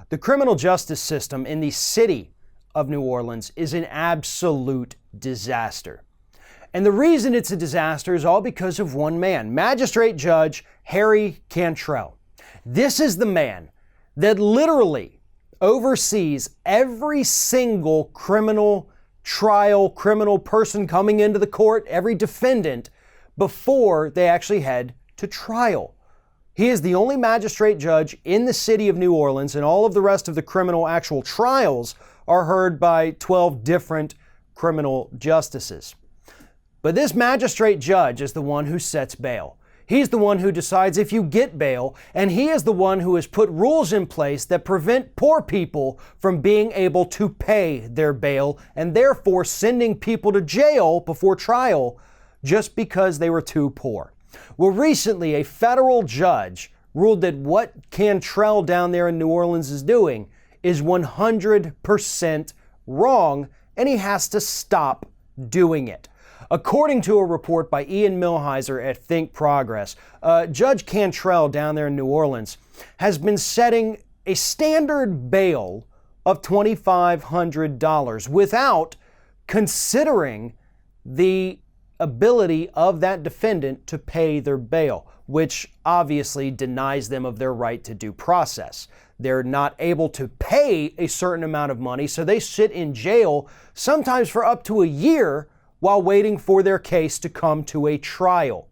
The criminal justice system in the city of New Orleans is an absolute disaster. And the reason it's a disaster is all because of one man, Magistrate Judge Harry Cantrell. This is the man that literally oversees every single criminal trial, criminal person coming into the court, every defendant, before they actually head to trial. He is the only magistrate judge in the city of New Orleans, and all of the rest of the criminal actual trials are heard by 12 different criminal justices. But this magistrate judge is the one who sets bail. He's the one who decides if you get bail, and he is the one who has put rules in place that prevent poor people from being able to pay their bail, and therefore sending people to jail before trial just because they were too poor. Well, recently a federal judge ruled that what Cantrell down there in New Orleans is doing is 100% wrong, and he has to stop doing it. According to a report by Ian Millhiser at Think Progress, Judge Cantrell down there in New Orleans has been setting a standard bail of $2,500 without considering the ability of that defendant to pay their bail, which obviously denies them of their right to due process. They're not able to pay a certain amount of money, so they sit in jail sometimes for up to a year while waiting for their case to come to a trial.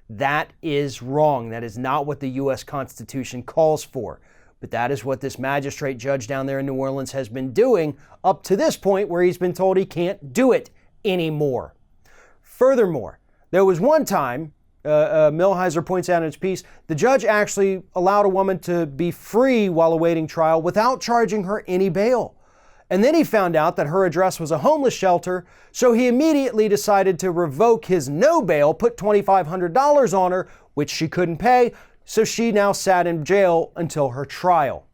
That is wrong. That is not what the U.S. Constitution calls for. But that is what this magistrate judge down there in New Orleans has been doing up to this point, where he's been told he can't do it anymore. Furthermore, there was one time, Millhiser points out in his piece, the judge actually allowed a woman to be free while awaiting trial without charging her any bail. And then he found out that her address was a homeless shelter, so he immediately decided to revoke his no bail, put $2,500 on her, which she couldn't pay, so she now sat in jail until her trial.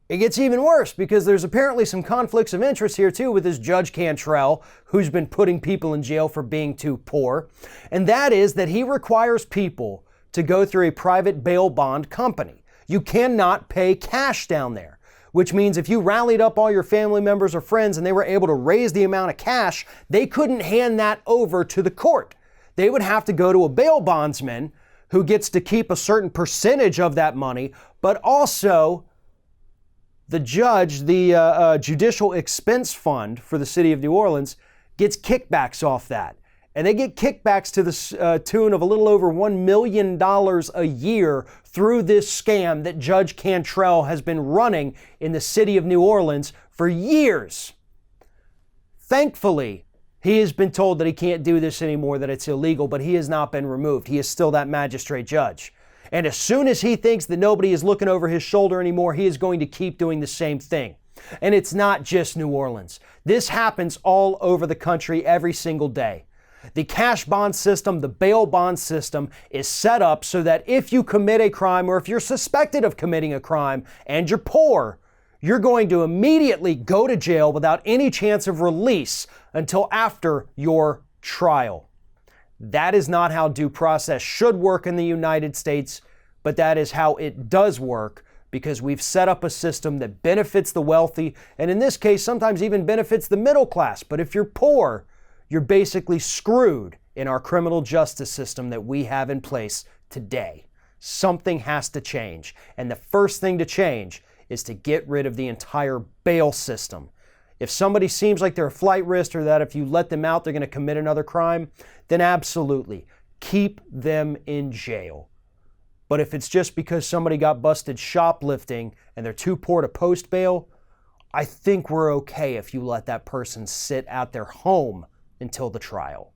It gets even worse because there's apparently some conflicts of interest here too with this Judge Cantrell, who's been putting people in jail for being too poor. And that is that he requires people to go through a private bail bond company. You cannot pay cash down there, which means if you rallied up all your family members or friends and they were able to raise the amount of cash, they couldn't hand that over to the court. They would have to go to a bail bondsman who gets to keep a certain percentage of that money, but also the judge, the Judicial Expense Fund for the city of New Orleans, gets kickbacks off that. And they get kickbacks to the tune of a little over $1 million a year through this scam that Judge Cantrell has been running in the city of New Orleans for years. Thankfully, he has been told that he can't do this anymore, that it's illegal, but he has not been removed. He is still that magistrate judge. And as soon as he thinks that nobody is looking over his shoulder anymore, he is going to keep doing the same thing. And it's not just New Orleans. This happens all over the country every single day. The cash bond system, the bail bond system is set up so that if you commit a crime or if you're suspected of committing a crime and you're poor, you're going to immediately go to jail without any chance of release until after your trial. That is not how due process should work in the United States, but that is how it does work because we've set up a system that benefits the wealthy, and in this case, sometimes even benefits the middle class. But if you're poor, you're basically screwed in our criminal justice system that we have in place today. Something has to change. And the first thing to change is to get rid of the entire bail system. If somebody seems like they're a flight risk or that if you let them out, they're going to commit another crime, then absolutely keep them in jail. But if it's just because somebody got busted shoplifting and they're too poor to post bail, I think we're okay if you let that person sit at their home until the trial.